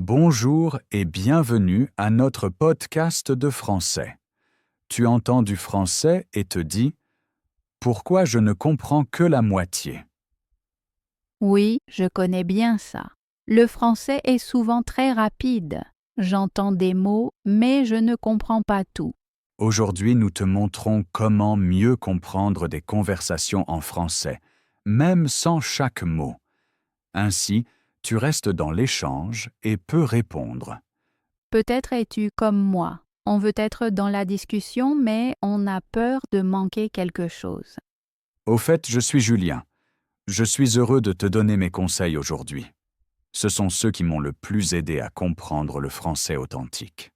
Bonjour et bienvenue à notre podcast de français. Tu entends du français et te dis « Pourquoi je ne comprends que la moitié ?» Oui, je connais bien ça. Le français est souvent très rapide. J'entends des mots, mais je ne comprends pas tout. Aujourd'hui, nous te montrons comment mieux comprendre des conversations en français, même sans chaque mot. Ainsi, tu restes dans l'échange et peux répondre. Peut-être es-tu comme moi. On veut être dans la discussion, mais on a peur de manquer quelque chose. Au fait, je suis Julien. Je suis heureux de te donner mes conseils aujourd'hui. Ce sont ceux qui m'ont le plus aidé à comprendre le français authentique.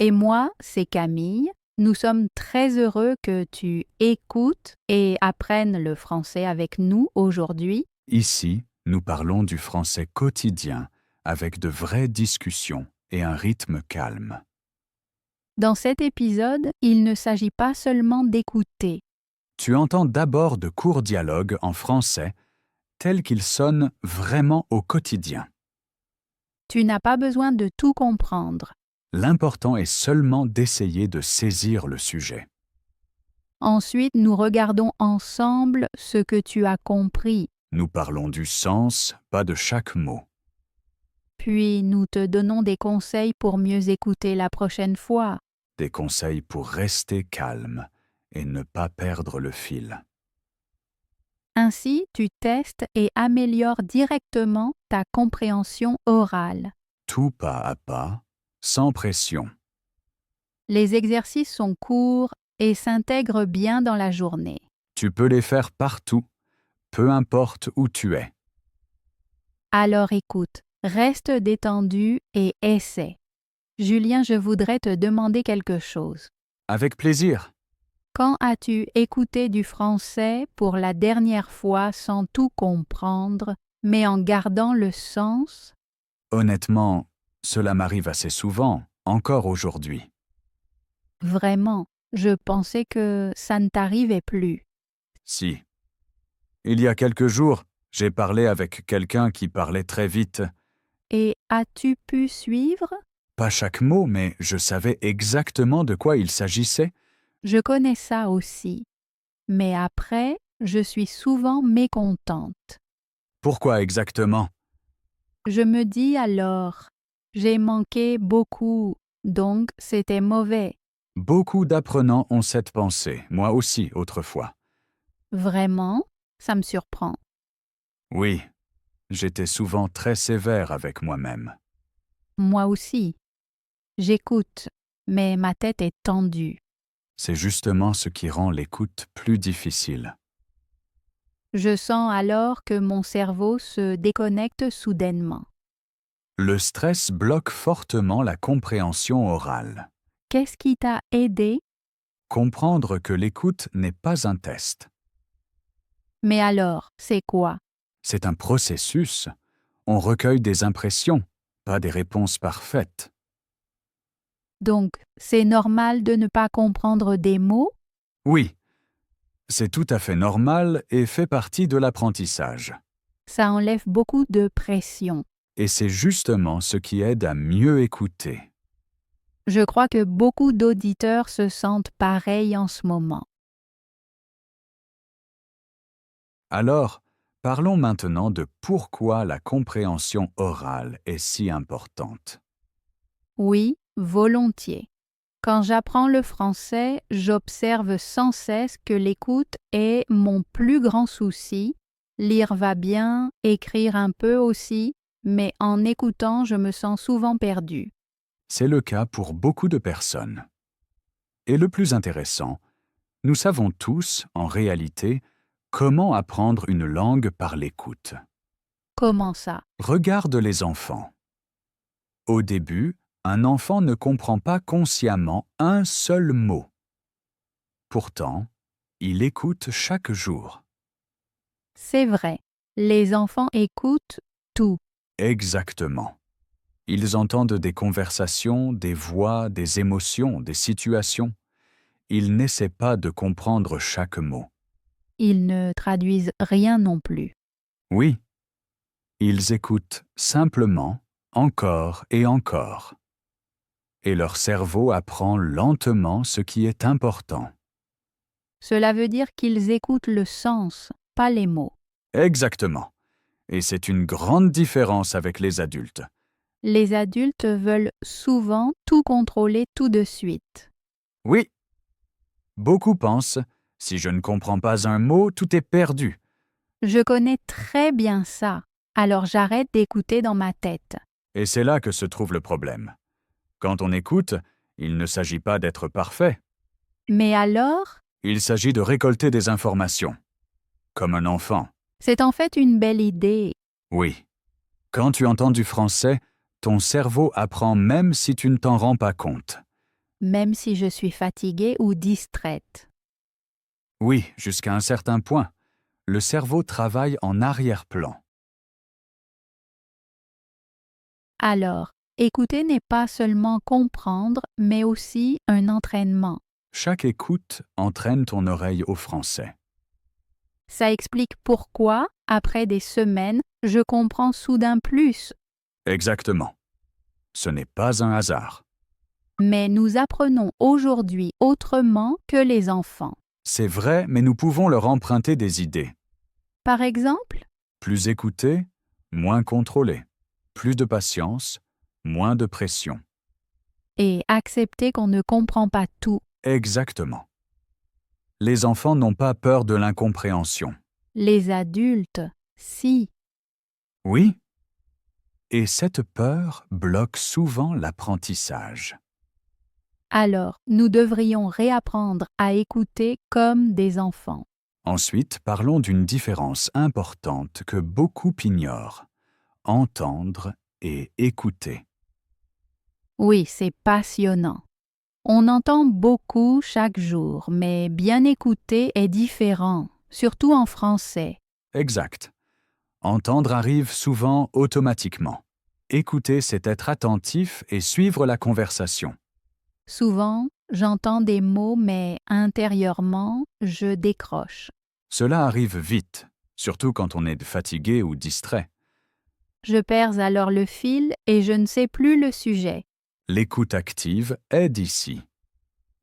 Et moi, c'est Camille. Nous sommes très heureux que tu écoutes et apprennes le français avec nous aujourd'hui. Ici, nous parlons du français quotidien avec de vraies discussions et un rythme calme. Dans cet épisode, il ne s'agit pas seulement d'écouter. Tu entends d'abord de courts dialogues en français tels qu'ils sonnent vraiment au quotidien. Tu n'as pas besoin de tout comprendre. L'important est seulement d'essayer de saisir le sujet. Ensuite, nous regardons ensemble ce que tu as compris, Nous parlons du sens, pas de chaque mot. puis nous te donnons des conseils pour mieux écouter la prochaine fois. Des conseils pour rester calme et ne pas perdre le fil. Ainsi, tu testes et améliores directement ta compréhension orale. Tout pas à pas, sans pression. Les exercices sont courts et s'intègrent bien dans la journée. Tu peux les faire partout, peu importe où tu es. Alors écoute, reste détendu et essaie. Julien, je voudrais te demander quelque chose. Avec plaisir. Quand as-tu écouté du français pour la dernière fois sans tout comprendre, mais en gardant le sens? Honnêtement, cela m'arrive assez souvent, encore aujourd'hui. Vraiment, je pensais que ça ne t'arrivait plus. Si. Il y a quelques jours, j'ai parlé avec quelqu'un qui parlait très vite. Et as-tu pu suivre? Pas chaque mot, mais je savais exactement de quoi il s'agissait. Je connais ça aussi. Mais après, je suis souvent mécontente. Pourquoi exactement? Je me dis alors, j'ai manqué beaucoup, donc c'était mauvais. Beaucoup d'apprenants ont cette pensée, moi aussi autrefois. Vraiment, ça me surprend. Oui, j'étais souvent très sévère avec moi-même. Moi aussi. J'écoute, mais ma tête est tendue. C'est justement ce qui rend l'écoute plus difficile. Je sens alors que mon cerveau se déconnecte soudainement. Le stress bloque fortement la compréhension orale. Qu'est-ce qui t'a aidé? Comprendre que l'écoute n'est pas un test. Mais alors, c'est quoi? C'est un processus. On recueille des impressions, pas des réponses parfaites. Donc, c'est normal de ne pas comprendre des mots? Oui, c'est tout à fait normal et fait partie de l'apprentissage. Ça enlève beaucoup de pression. Et c'est justement ce qui aide à mieux écouter. Je crois que beaucoup d'auditeurs se sentent pareils en ce moment. Alors, parlons maintenant de pourquoi la compréhension orale est si importante. Oui, volontiers. Quand j'apprends le français, j'observe sans cesse que l'écoute est mon plus grand souci. Lire va bien, écrire un peu aussi, mais en écoutant, je me sens souvent perdue. C'est le cas pour beaucoup de personnes. Et le plus intéressant, nous savons tous, en réalité, comment apprendre une langue par l'écoute. Comment ça? Regarde les enfants. Au début, un enfant ne comprend pas consciemment un seul mot. Pourtant, il écoute chaque jour. C'est vrai, les enfants écoutent tout. Exactement. Ils entendent des conversations, des voix, des émotions, des situations. Ils n'essaient pas de comprendre chaque mot. Ils ne traduisent rien non plus. Oui, ils écoutent simplement encore et encore. Et leur cerveau apprend lentement ce qui est important. Cela veut dire qu'ils écoutent le sens, pas les mots. Exactement. Et c'est une grande différence avec les adultes. Les adultes veulent souvent tout contrôler tout de suite. Oui. Beaucoup pensent, si je ne comprends pas un mot, tout est perdu. Je connais très bien ça, alors j'arrête d'écouter dans ma tête. Et c'est là que se trouve le problème. Quand on écoute, il ne s'agit pas d'être parfait. Mais alors, Il s'agit de récolter des informations. Comme un enfant. c'est en fait une belle idée. Oui. Quand tu entends du français, ton cerveau apprend même si tu ne t'en rends pas compte. Même si je suis fatiguée ou distraite. Oui, jusqu'à un certain point. Le cerveau travaille en arrière-plan. Alors, écouter n'est pas seulement comprendre, mais aussi un entraînement. Chaque écoute entraîne ton oreille au français. Ça explique pourquoi, après des semaines, je comprends soudain plus. Exactement. Ce n'est pas un hasard. Mais nous apprenons aujourd'hui autrement que les enfants. C'est vrai, mais nous pouvons leur emprunter des idées. Par exemple, Plus écouter, moins contrôler. Plus de patience, moins de pression. et accepter qu'on ne comprend pas tout. Exactement. Les enfants n'ont pas peur de l'incompréhension. Les adultes, si. Oui. Et cette peur bloque souvent l'apprentissage. Alors, nous devrions réapprendre à écouter comme des enfants. Ensuite, parlons d'une différence importante que beaucoup ignorent. Entendre et écouter. Oui, c'est passionnant. On entend beaucoup chaque jour, mais bien écouter est différent, surtout en français. Exact. Entendre arrive souvent automatiquement. Écouter, c'est être attentif et suivre la conversation. Souvent, j'entends des mots, mais intérieurement, je décroche. Cela arrive vite, surtout quand on est fatigué ou distrait. Je perds alors le fil et je ne sais plus le sujet. L'écoute active aide ici.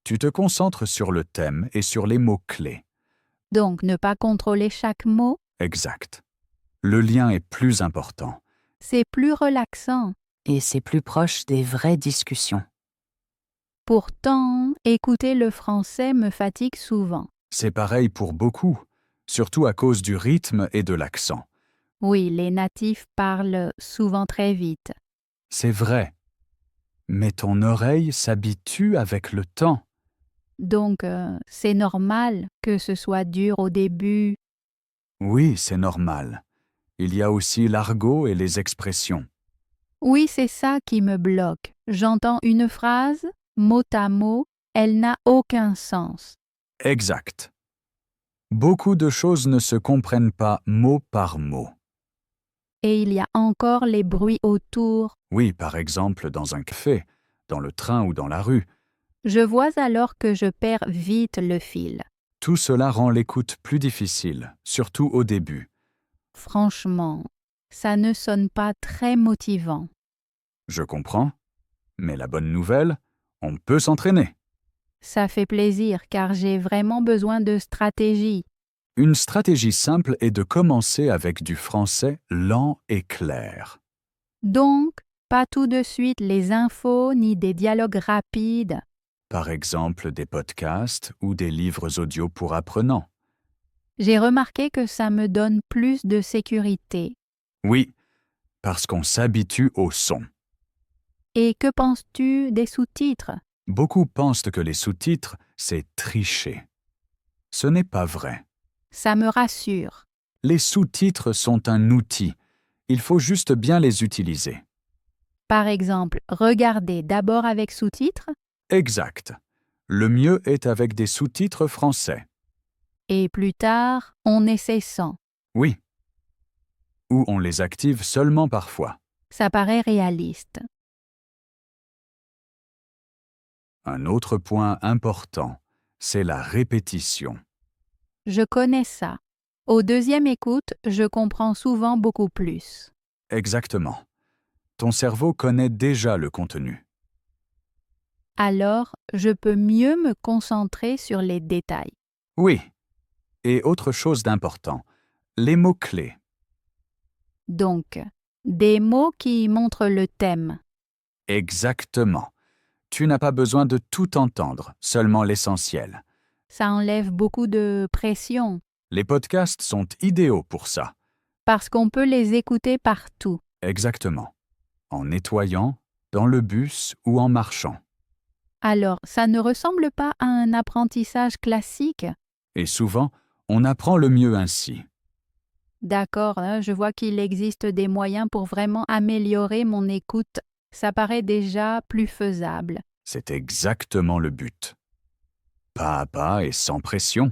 Tu te concentres sur le thème et sur les mots-clés. Donc, ne pas contrôler chaque mot, Exact. Le lien est plus important. c'est plus relaxant. Et c'est plus proche des vraies discussions. Pourtant, écouter le français me fatigue souvent. C'est pareil pour beaucoup, surtout à cause du rythme et de l'accent. Oui, les natifs parlent souvent très vite. C'est vrai. Mais ton oreille s'habitue avec le temps. Donc, c'est normal que ce soit dur au début. Oui, c'est normal. Il y a aussi l'argot et les expressions. Oui, c'est ça qui me bloque. J'entends une phrase, mot à mot, elle n'a aucun sens. Exact. Beaucoup de choses ne se comprennent pas mot par mot. Et il y a encore les bruits autour. Oui, par exemple, dans un café, dans le train ou dans la rue. Je vois alors que je perds vite le fil. Tout cela rend l'écoute plus difficile, surtout au début. Franchement, ça ne sonne pas très motivant. Je comprends. Mais la bonne nouvelle, on peut s'entraîner. Ça fait plaisir car j'ai vraiment besoin de stratégie. Une stratégie simple est de commencer avec du français lent et clair. Donc, pas tout de suite les infos ni des dialogues rapides. Par exemple, des podcasts ou des livres audio pour apprenants. J'ai remarqué que ça me donne plus de sécurité. Oui, parce qu'on s'habitue au son. Et que penses-tu des sous-titres? Beaucoup pensent que les sous-titres, c'est tricher. Ce n'est pas vrai. Ça me rassure. Les sous-titres sont un outil. Il faut juste bien les utiliser. Par exemple, regarder d'abord avec sous-titres Exact. Le mieux est avec des sous-titres français. et plus tard, on essaie sans. Oui. Ou on les active seulement parfois. Ça paraît réaliste. Un autre point important, c'est la répétition. Je connais ça. Au deuxième écoute, je comprends souvent beaucoup plus. Exactement. ton cerveau connaît déjà le contenu. Alors, je peux mieux me concentrer sur les détails. Oui. Et autre chose d'important, les mots-clés. Donc, des mots qui montrent le thème. Exactement. Tu n'as pas besoin de tout entendre, seulement l'essentiel. Ça enlève beaucoup de pression, Les podcasts sont idéaux pour ça. parce qu'on peut les écouter partout. Exactement. En nettoyant, dans le bus ou en marchant. Alors, ça ne ressemble pas à un apprentissage classique? Et souvent, on apprend le mieux ainsi. D'accord, hein, je vois qu'il existe des moyens pour vraiment améliorer mon écoute. Ça paraît déjà plus faisable. C'est exactement le but. Pas à pas et sans pression.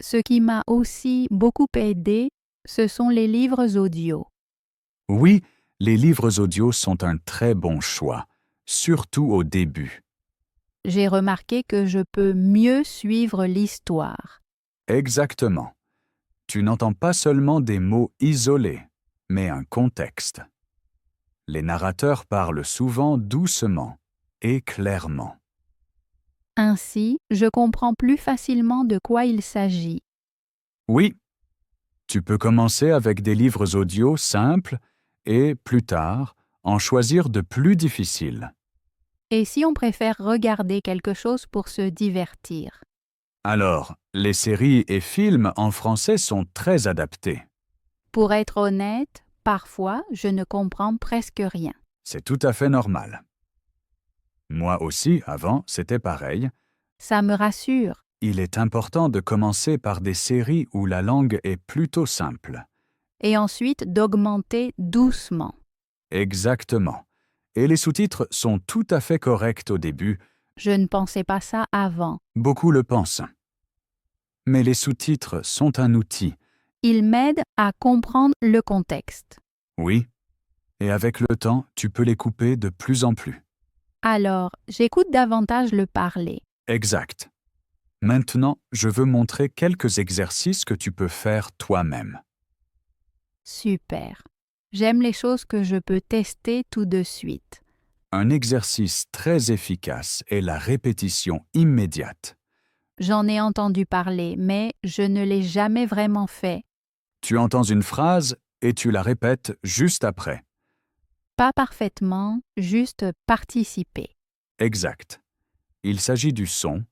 Ce qui m'a aussi beaucoup aidé, ce sont les livres audio. Oui, les livres audio sont un très bon choix, surtout au début. J'ai remarqué que je peux mieux suivre l'histoire. Exactement. Tu n'entends pas seulement des mots isolés, mais un contexte. Les narrateurs parlent souvent doucement et clairement. Ainsi, je comprends plus facilement de quoi il s'agit. Oui, tu peux commencer avec des livres audio simples et, plus tard, en choisir de plus difficiles. Et si on préfère regarder quelque chose pour se divertir? Alors, les séries et films en français sont très adaptés. Pour être honnête, parfois, je ne comprends presque rien. C'est tout à fait normal. Moi aussi, avant, c'était pareil. Ça me rassure. Il est important de commencer par des séries où la langue est plutôt simple. Et ensuite d'augmenter doucement. Exactement. Et les sous-titres sont tout à fait corrects au début. Je ne pensais pas ça avant. Beaucoup le pensent. Mais les sous-titres sont un outil. Ils m'aident à comprendre le contexte. Oui. Et avec le temps, tu peux les couper de plus en plus. Alors, j'écoute davantage le parler. Exact. Maintenant, je veux montrer quelques exercices que tu peux faire toi-même. Super. J'aime les choses que je peux tester tout de suite. Un exercice très efficace est la répétition immédiate. J'en ai entendu parler, mais je ne l'ai jamais vraiment fait. Tu entends une phrase et tu la répètes juste après. Pas parfaitement, juste participer. Exact. Il s'agit du son,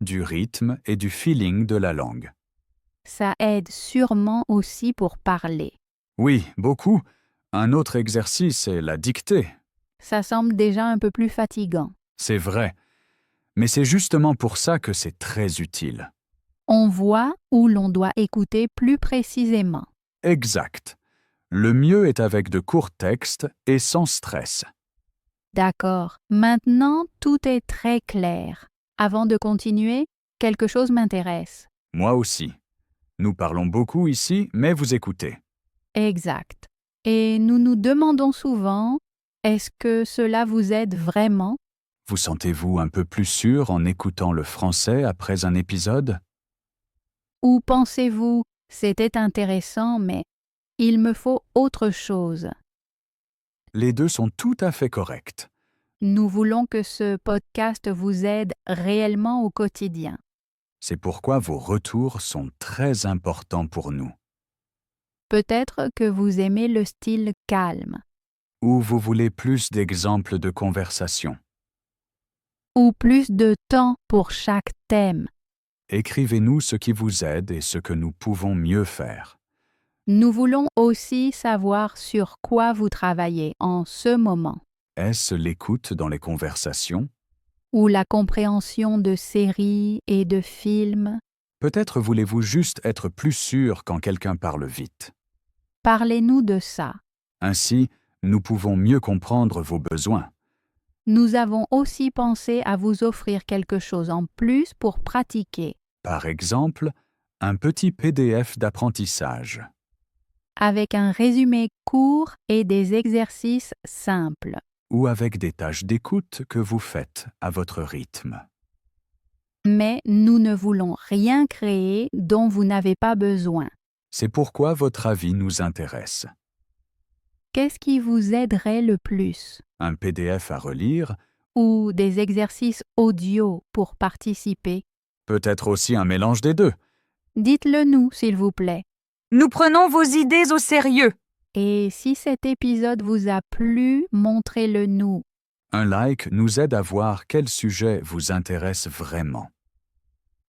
du rythme et du feeling de la langue. Ça aide sûrement aussi pour parler. Oui, beaucoup. Un autre exercice est la dictée. Ça semble déjà un peu plus fatigant. C'est vrai. Mais c'est justement pour ça que c'est très utile. On voit où l'on doit écouter plus précisément. Exact. Le mieux est avec de courts textes et sans stress. D'accord. Maintenant, tout est très clair. Avant de continuer, quelque chose m'intéresse. Moi aussi. Nous parlons beaucoup ici, mais vous écoutez. Exact. Et nous nous demandons souvent, est-ce que cela vous aide vraiment? Vous sentez-vous un peu plus sûr en écoutant le français après un épisode? Ou pensez-vous, c'était intéressant, mais il me faut autre chose? Les deux sont tout à fait corrects. Nous voulons que ce podcast vous aide réellement au quotidien. C'est pourquoi vos retours sont très importants pour nous. Peut-être que vous aimez le style calme, Ou vous voulez plus d'exemples de conversation. ou plus de temps pour chaque thème. Écrivez-nous ce qui vous aide et ce que nous pouvons mieux faire. Nous voulons aussi savoir sur quoi vous travaillez en ce moment, Est-ce l'écoute dans les conversations? ou la compréhension de séries et de films. Peut-être voulez-vous juste être plus sûr quand quelqu'un parle vite. Parlez-nous de ça. Ainsi, nous pouvons mieux comprendre vos besoins. Nous avons aussi pensé à vous offrir quelque chose en plus pour pratiquer, Par exemple, un petit PDF d'apprentissage. avec un résumé court et des exercices simples. Ou avec des tâches d'écoute que vous faites à votre rythme. Mais nous ne voulons rien créer dont vous n'avez pas besoin. C'est pourquoi votre avis nous intéresse. Qu'est-ce qui vous aiderait le plus? Un PDF à relire, Ou des exercices audio pour participer? peut-être aussi un mélange des deux. Dites-le nous, s'il vous plaît. Nous prenons vos idées au sérieux. Et si cet épisode vous a plu, montrez-le nous. Un like nous aide à voir quel sujet vous intéresse vraiment.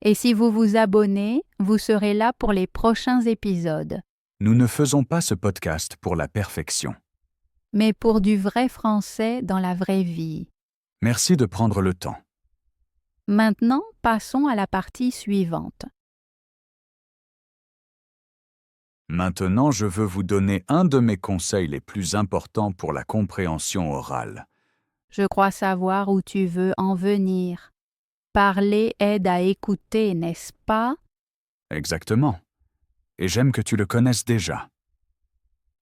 Et si vous vous abonnez, vous serez là pour les prochains épisodes. Nous ne faisons pas ce podcast pour la perfection. Mais pour du vrai français dans la vraie vie. Merci de prendre le temps. Maintenant, passons à la partie suivante. Maintenant, je veux vous donner un de mes conseils les plus importants pour la compréhension orale. Je crois savoir où tu veux en venir. Parler aide à écouter, n'est-ce pas? Exactement. Et j'aime que tu le connaisses déjà.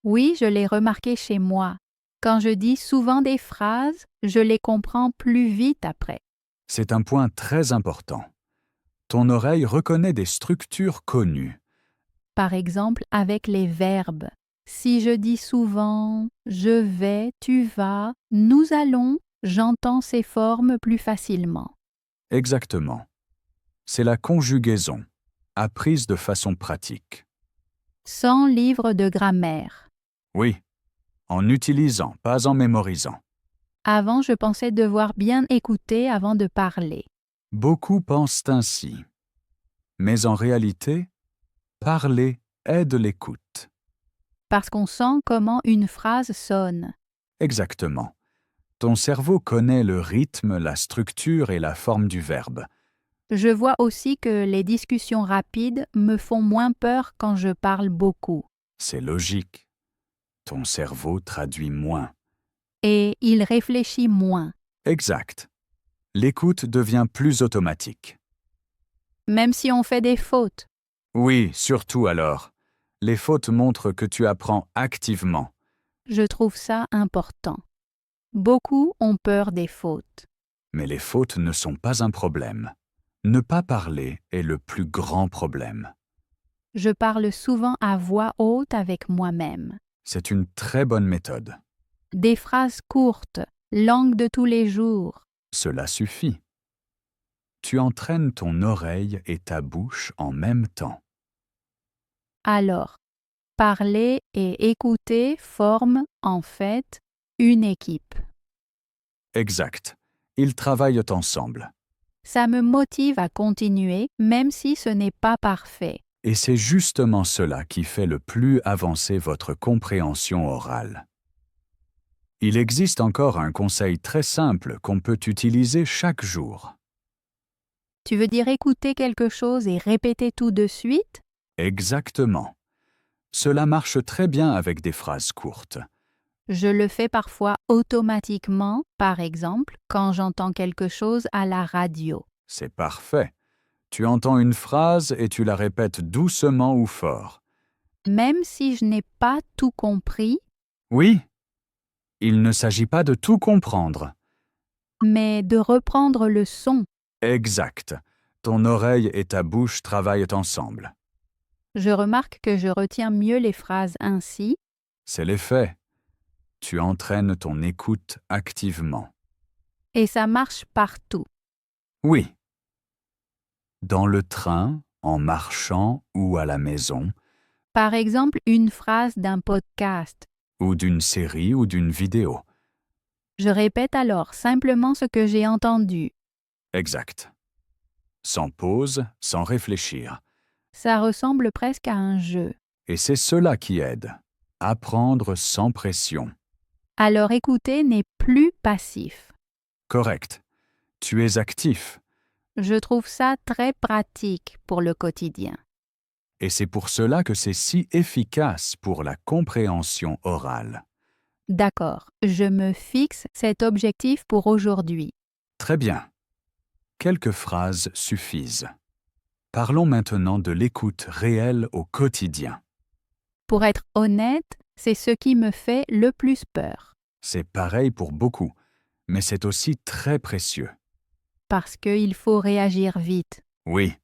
Oui, je l'ai remarqué chez moi. Quand je dis souvent des phrases, je les comprends plus vite après. C'est un point très important. Ton oreille reconnaît des structures connues. Par exemple, avec les verbes. Si je dis souvent « je vais »,« tu vas »,« nous allons », j'entends ces formes plus facilement. Exactement. C'est la conjugaison, apprise de façon pratique. Sans livre de grammaire. Oui, en utilisant, pas en mémorisant. Avant, je pensais devoir bien écouter avant de parler. Beaucoup pensent ainsi. Mais en réalité, parler aide l'écoute. Parce qu'on sent comment une phrase sonne. Exactement. Ton cerveau connaît le rythme, la structure et la forme du verbe. Je vois aussi que les discussions rapides me font moins peur quand je parle beaucoup. C'est logique. Ton cerveau traduit moins. Et il réfléchit moins. Exact. L'écoute devient plus automatique. Même si on fait des fautes. Oui, surtout alors. Les fautes montrent que tu apprends activement. Je trouve ça important. Beaucoup ont peur des fautes. Mais les fautes ne sont pas un problème. Ne pas parler est le plus grand problème. Je parle souvent à voix haute avec moi-même. C'est une très bonne méthode. Des phrases courtes, langue de tous les jours. Cela suffit. Tu entraînes ton oreille et ta bouche en même temps. Alors, parler et écouter forment, en fait, une équipe. Exact. Ils travaillent ensemble. Ça me motive à continuer, même si ce n'est pas parfait. Et c'est justement cela qui fait le plus avancer votre compréhension orale. Il existe encore un conseil très simple qu'on peut utiliser chaque jour. Tu veux dire écouter quelque chose et répéter tout de suite? Exactement. Cela marche très bien avec des phrases courtes. Je le fais parfois automatiquement, par exemple, quand j'entends quelque chose à la radio. C'est parfait. Tu entends une phrase et tu la répètes doucement ou fort. Même si je n'ai pas tout compris, Oui, il ne s'agit pas de tout comprendre. mais de reprendre le son. Exact. Ton oreille et ta bouche travaillent ensemble. Je remarque que je retiens mieux les phrases ainsi. C'est l'effet. Tu entraînes ton écoute activement. Et ça marche partout. Oui. Dans le train, en marchant ou à la maison, Par exemple, une phrase d'un podcast. ou d'une série ou d'une vidéo. Je répète alors simplement ce que j'ai entendu. Exact. Sans pause, sans réfléchir. Ça ressemble presque à un jeu. Et c'est cela qui aide. Apprendre sans pression. Alors écouter n'est plus passif. Correct. Tu es actif. Je trouve ça très pratique pour le quotidien. Et c'est pour cela que c'est si efficace pour la compréhension orale. D'accord, je me fixe cet objectif pour aujourd'hui. Très bien. Quelques phrases suffisent. Parlons maintenant de l'écoute réelle au quotidien. Pour être honnête, c'est ce qui me fait le plus peur. C'est pareil pour beaucoup, mais c'est aussi très précieux. Parce qu'il faut réagir vite. Oui.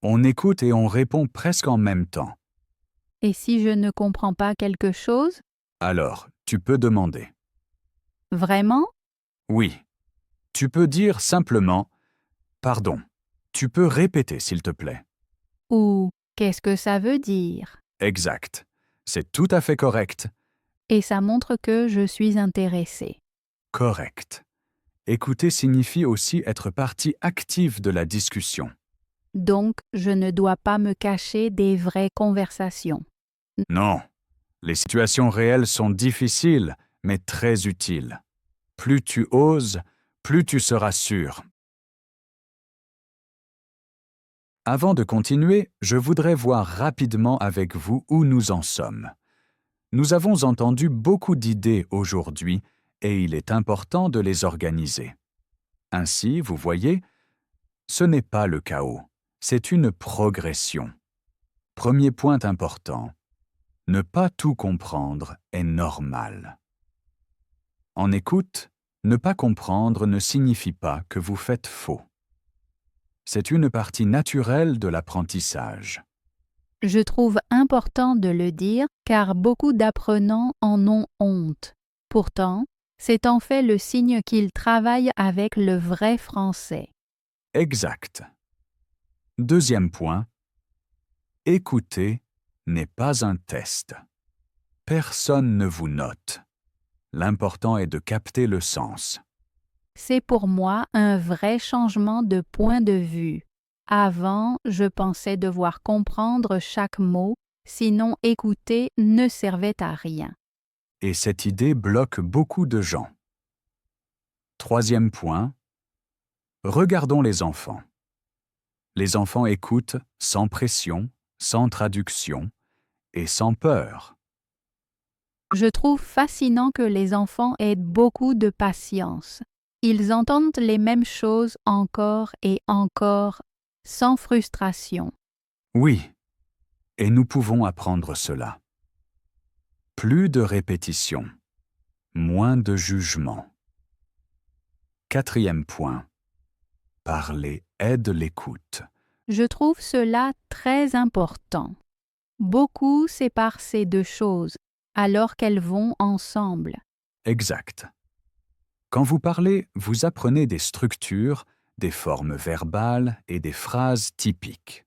On écoute et on répond presque en même temps. Et si je ne comprends pas quelque chose, Alors, tu peux demander. Vraiment? Oui. Tu peux dire simplement « Pardon, tu peux répéter s'il te plaît ». Ou qu'est-ce que ça veut dire? Exact. C'est tout à fait correct. Et ça montre que je suis intéressée. Correct. Écouter signifie aussi être partie active de la discussion. Donc, je ne dois pas me cacher des vraies conversations. Non. Les situations réelles sont difficiles, mais très utiles. Plus tu oses, plus tu seras sûr. Avant de continuer, je voudrais voir rapidement avec vous où nous en sommes. Nous avons entendu beaucoup d'idées aujourd'hui et il est important de les organiser. Ainsi, vous voyez, ce n'est pas le chaos, c'est une progression. Premier point important, ne pas tout comprendre est normal. En écoute, ne pas comprendre ne signifie pas que vous faites faux. C'est une partie naturelle de l'apprentissage. Je trouve important de le dire car beaucoup d'apprenants en ont honte. Pourtant, c'est en fait le signe qu'ils travaillent avec le vrai français. Exact. Deuxième point, écouter n'est pas un test. Personne ne vous note. L'important est de capter le sens. C'est pour moi un vrai changement de point de vue. Avant, je pensais devoir comprendre chaque mot, sinon écouter ne servait à rien. Et cette idée bloque beaucoup de gens. Troisième point, regardons les enfants. Les enfants écoutent sans pression, sans traduction et sans peur. Je trouve fascinant que les enfants aient beaucoup de patience. Ils entendent les mêmes choses encore et encore, sans frustration. Oui, et nous pouvons apprendre cela. Plus de répétition, moins de jugement. Quatrième point, parler aide l'écoute. Je trouve cela très important. Beaucoup séparent ces deux choses, alors qu'elles vont ensemble. Exact. Quand vous parlez, vous apprenez des structures, des formes verbales et des phrases typiques.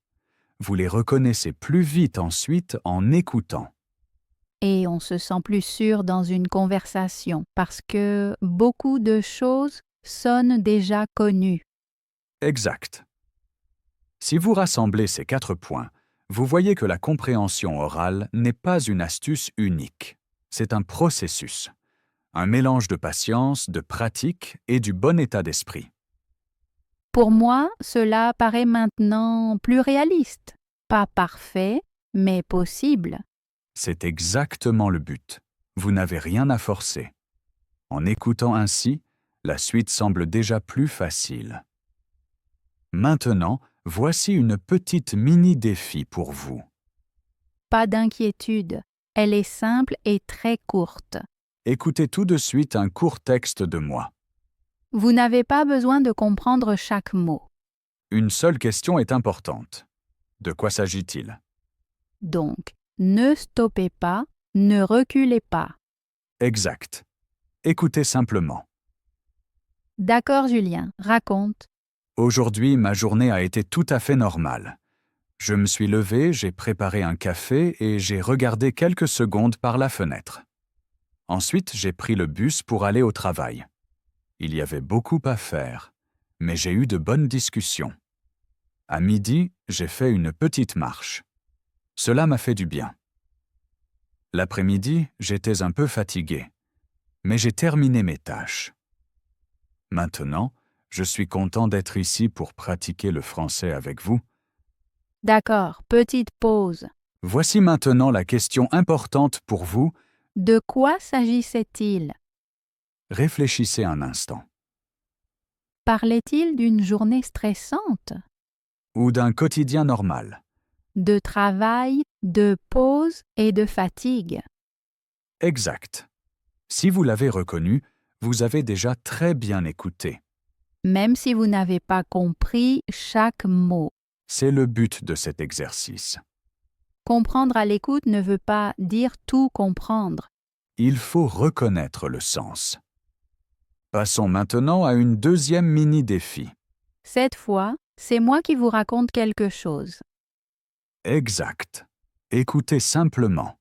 Vous les reconnaissez plus vite ensuite en écoutant. Et on se sent plus sûr dans une conversation parce que beaucoup de choses sonnent déjà connues. Exact. Si vous rassemblez ces 4 points, vous voyez que la compréhension orale n'est pas une astuce unique. C'est un processus, un mélange de patience, de pratique et du bon état d'esprit. Pour moi, cela paraît maintenant plus réaliste. Pas parfait, mais possible. C'est exactement le but. Vous n'avez rien à forcer. En écoutant ainsi, la suite semble déjà plus facile. Maintenant, voici une petite mini-défi pour vous. Pas d'inquiétude. Elle est simple et très courte. Écoutez tout de suite un court texte de moi. Vous n'avez pas besoin de comprendre chaque mot. Une seule question est importante. De quoi s'agit-il? Donc, ne stoppez pas, ne reculez pas. Exact. Écoutez simplement. D'accord, Julien, raconte. Aujourd'hui, ma journée a été tout à fait normale. Je me suis levé, j'ai préparé un café et j'ai regardé quelques secondes par la fenêtre. Ensuite, j'ai pris le bus pour aller au travail. Il y avait beaucoup à faire, mais j'ai eu de bonnes discussions. À midi, j'ai fait une petite marche. Cela m'a fait du bien. L'après-midi, j'étais un peu fatigué, mais j'ai terminé mes tâches. Maintenant, je suis content d'être ici pour pratiquer le français avec vous. D'accord, petite pause. Voici maintenant la question importante pour vous. De quoi s'agissait-il? Réfléchissez un instant. Parlait-il d'une journée stressante? Ou d'un quotidien normal. De travail, de pause et de fatigue? Exact. Si vous l'avez reconnu, vous avez déjà très bien écouté. Même si vous n'avez pas compris chaque mot. C'est le but de cet exercice. Comprendre à l'écoute ne veut pas dire tout comprendre. Il faut reconnaître le sens. Passons maintenant à une deuxième mini-défi. Cette fois, c'est moi qui vous raconte quelque chose. Exact. Écoutez simplement.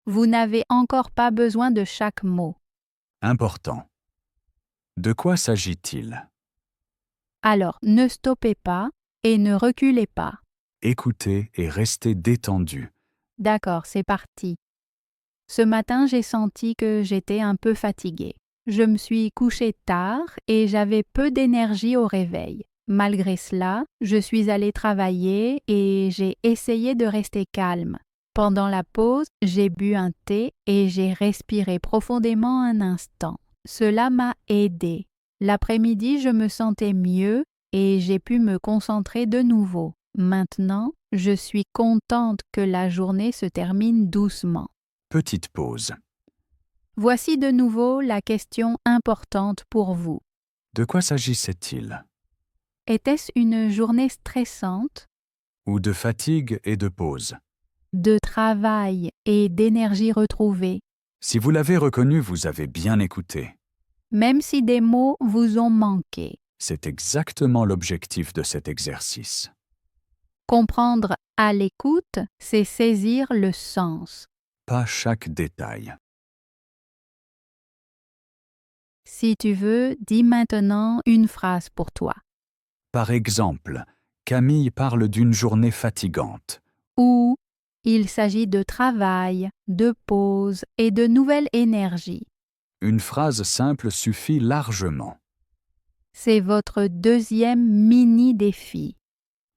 Vous n'avez encore pas besoin de chaque mot. Important. De quoi s'agit-il? Alors, ne stoppez pas et ne reculez pas. Écoutez et restez détendu. D'accord, c'est parti. Ce matin, j'ai senti que j'étais un peu fatiguée. Je me suis couchée tard et j'avais peu d'énergie au réveil. Malgré cela, je suis allée travailler et j'ai essayé de rester calme. Pendant la pause, j'ai bu un thé et j'ai respiré profondément un instant. Cela m'a aidée. L'après-midi, je me sentais mieux et j'ai pu me concentrer de nouveau. Maintenant, je suis contente que la journée se termine doucement. Petite pause. Voici de nouveau la question importante pour vous. De quoi s'agissait-il? Était-ce une journée stressante, Ou de fatigue et de pause? de travail et d'énergie retrouvée, Si vous l'avez reconnu, vous avez bien écouté. même si des mots vous ont manqué? C'est exactement l'objectif de cet exercice. Comprendre à l'écoute, c'est saisir le sens. Pas chaque détail. Si tu veux, dis maintenant une phrase pour toi. Par exemple, Camille parle d'une journée fatigante. Ou il s'agit de travail, de pause et de nouvelle énergie. Une phrase simple suffit largement. C'est votre deuxième mini-défi.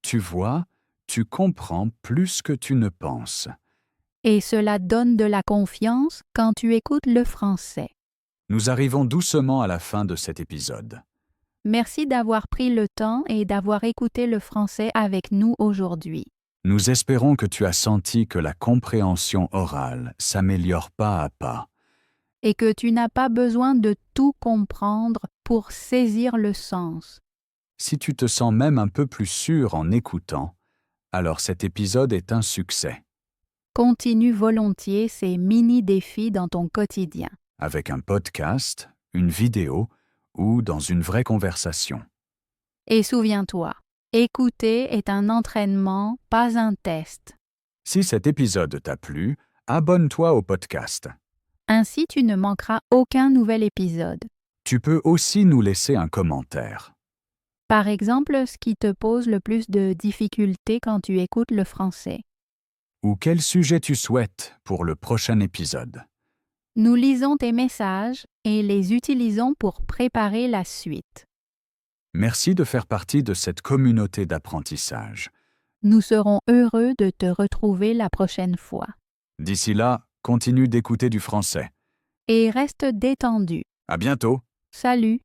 Tu vois, tu comprends plus que tu ne penses. Et cela donne de la confiance quand tu écoutes le français. Nous arrivons doucement à la fin de cet épisode. Merci d'avoir pris le temps et d'avoir écouté le français avec nous aujourd'hui. Nous espérons que tu as senti que la compréhension orale s'améliore pas à pas. Et que tu n'as pas besoin de tout comprendre pour saisir le sens. Si tu te sens même un peu plus sûr en écoutant, alors cet épisode est un succès. Continue volontiers ces mini-défis dans ton quotidien. Avec un podcast, une vidéo ou dans une vraie conversation. Et souviens-toi, écouter est un entraînement, pas un test. Si cet épisode t'a plu, abonne-toi au podcast. Ainsi, tu ne manqueras aucun nouvel épisode. Tu peux aussi nous laisser un commentaire. Par exemple, ce qui te pose le plus de difficultés quand tu écoutes le français. Ou quel sujet tu souhaites pour le prochain épisode. Nous lisons tes messages et les utilisons pour préparer la suite. Merci de faire partie de cette communauté d'apprentissage. Nous serons heureux de te retrouver la prochaine fois. D'ici là, continue d'écouter du français. Et reste détendu. À bientôt! Salut!